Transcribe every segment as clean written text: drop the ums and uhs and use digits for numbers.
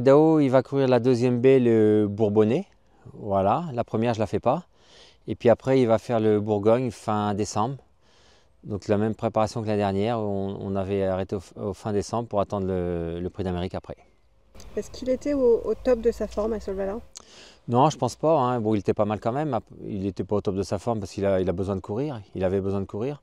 Dao, il va courir la deuxième baie, le Bourbonnais. Voilà, la première, je ne la fais pas. Et puis après, il va faire le Bourgogne fin décembre. Donc la même préparation que la dernière. On avait arrêté au fin décembre pour attendre le Prix d'Amérique après. Est-ce qu'il était au top de sa forme à Solvala? Non, je pense pas, hein. Bon, il était pas mal quand même. Il n'était pas au top de sa forme parce qu'il a besoin de courir. Il avait besoin de courir.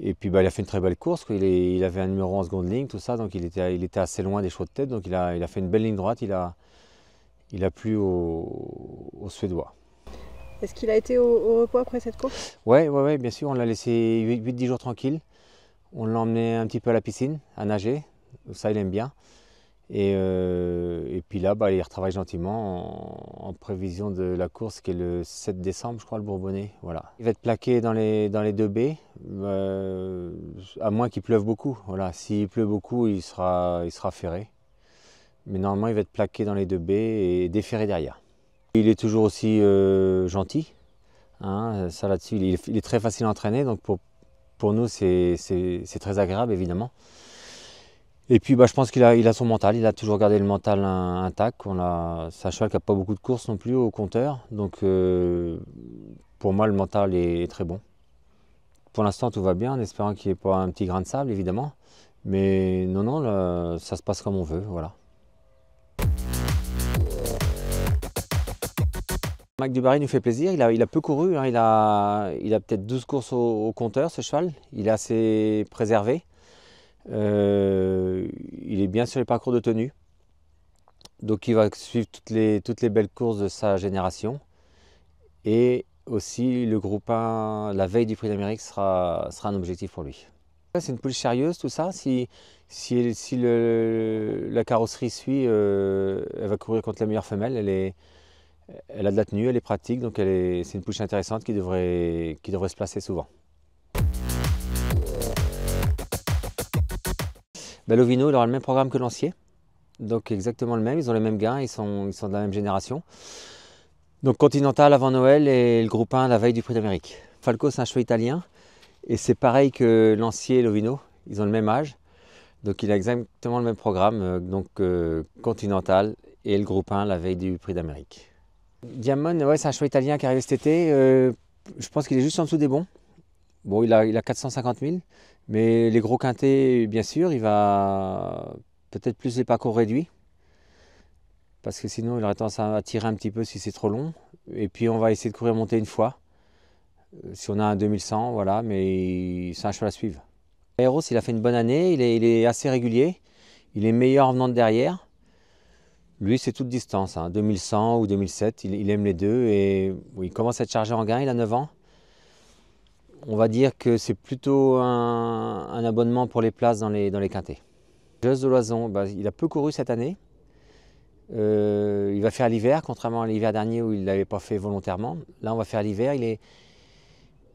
Et puis bah, il a fait une très belle course, quoi. Il avait un numéro en seconde ligne, tout ça, donc il était assez loin des chevaux de tête. Donc il a fait une belle ligne droite. Il a plu aux Suédois. Est-ce qu'il a été au repos après cette course? Ouais, bien sûr. On l'a laissé 8-10 jours tranquille. On l'a emmené un petit peu à la piscine, à nager. Ça, il aime bien. Et puis là, bah, il retravaille gentiment en prévision de la course qui est le 7 décembre, je crois, le Bourbonnais. Voilà. Il va être plaqué dans les deux baies, à moins qu'il pleuve beaucoup. Voilà. S'il pleut beaucoup, il sera ferré. Mais normalement, il va être plaqué dans les deux baies et déferré derrière. Il est toujours aussi gentil. Hein, ça là-dessus, il est très facile à entraîner. Donc pour nous, c'est très agréable, évidemment. Et puis bah, je pense qu'il a son mental, il a toujours gardé le mental intact. C'est un cheval qui n'a pas beaucoup de courses non plus au compteur. Donc pour moi le mental est très bon. Pour l'instant tout va bien, en espérant qu'il n'y ait pas un petit grain de sable évidemment. Mais non, là, ça se passe comme on veut, voilà. Mac Dubarry nous fait plaisir, il a peu couru, hein. Il a peut-être 12 courses au compteur ce cheval, il est assez préservé. Il est bien sur les parcours de tenue. Donc il va suivre toutes les belles courses de sa génération. Et aussi le groupe 1, la veille du Prix d'Amérique sera un objectif pour lui. C'est une pouliche sérieuse tout ça. Si la carrosserie suit, elle va courir contre la meilleure femelle. Elle a de la tenue, elle est pratique, donc c'est une pouliche intéressante qui devrait se placer souvent. L'Ovino, il aura le même programme que Lancier. Donc exactement le même, ils ont les mêmes gains, ils sont de la même génération. Donc Continental avant Noël et le groupe 1 la veille du Prix d'Amérique. Falco, c'est un cheval italien et c'est pareil que Lancier et Lovino, ils ont le même âge. Donc il a exactement le même programme, Continental et le groupe 1 la veille du Prix d'Amérique. Diamond, ouais, c'est un cheval italien qui arrive cet été. Je pense qu'il est juste en dessous des bons. Bon, il a 450 000, mais les gros quintés, bien sûr, il va peut-être plus les parcours réduits. Parce que sinon il aurait tendance à tirer un petit peu si c'est trop long. Et puis on va essayer de courir monter une fois, si on a un 2100, voilà, mais c'est un cheval à suivre. Aéros, il a fait une bonne année, il est assez régulier, il est meilleur en venant de derrière. Lui, c'est toute distance, hein, 2100 ou 2007, il aime les deux et oui, il commence à être chargé en gain, il a 9 ans. On va dire que c'est plutôt un abonnement pour les places dans les quintets. Jeux de Loison, bah, il a peu couru cette année. Il va faire l'hiver, contrairement à l'hiver dernier où il ne l'avait pas fait volontairement. Là, on va faire l'hiver.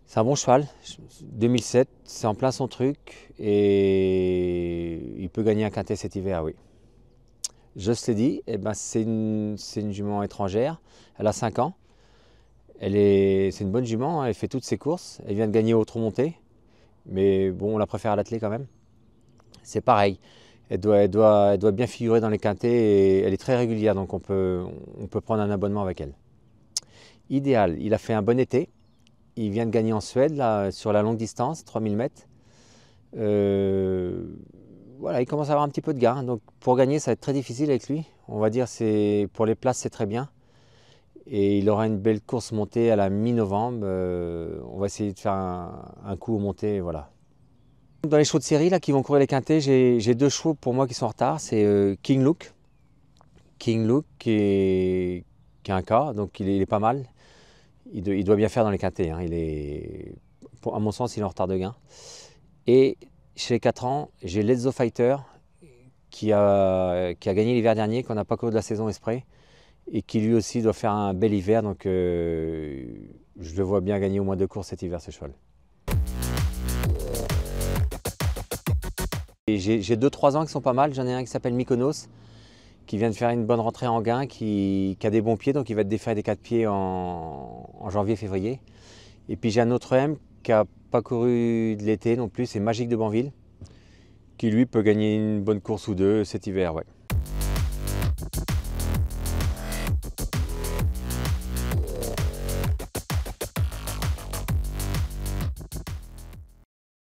C'est un bon cheval. 2007, c'est en plein son truc. Et il peut gagner un quintet cet hiver, oui. Je te l'ai dit, eh ben, c'est une jument étrangère. Elle a 5 ans. C'est une bonne jument, hein. Elle fait toutes ses courses. Elle vient de gagner au trot monté. Mais bon, on la préfère à l'attelé quand même. C'est pareil. Elle doit bien figurer dans les quintets et elle est très régulière, donc on peut prendre un abonnement avec elle. Idéal, il a fait un bon été. Il vient de gagner en Suède là, sur la longue distance, 3000 mètres. Voilà, il commence à avoir un petit peu de gain. Donc pour gagner, ça va être très difficile avec lui. On va dire pour les places, c'est très bien. Et il aura une belle course montée à la mi-novembre. On va essayer de faire un coup au monté, voilà. Dans les chevaux de série là, qui vont courir les quintets, j'ai 2 chevaux pour moi qui sont en retard. C'est King Luke. King Luke qui est un cas, donc il est pas mal. Il doit bien faire dans les quintets, hein. À mon sens, il est en retard de gain. Et chez les 4 ans, j'ai Let's Go Fighter qui a gagné l'hiver dernier, qu'on n'a pas couru de la saison exprès, et qui lui aussi doit faire un bel hiver. Donc je le vois bien gagner au moins 2 courses cet hiver, ce cheval. J'ai 2-3 ans qui sont pas mal. J'en ai un qui s'appelle Mykonos, qui vient de faire une bonne rentrée en gain, qui a des bons pieds, donc il va te défaire des 4 pieds en janvier-février. Et puis j'ai un autre M qui n'a pas couru de l'été non plus, c'est Magique de Banville, qui lui peut gagner une bonne course ou deux cet hiver. Ouais.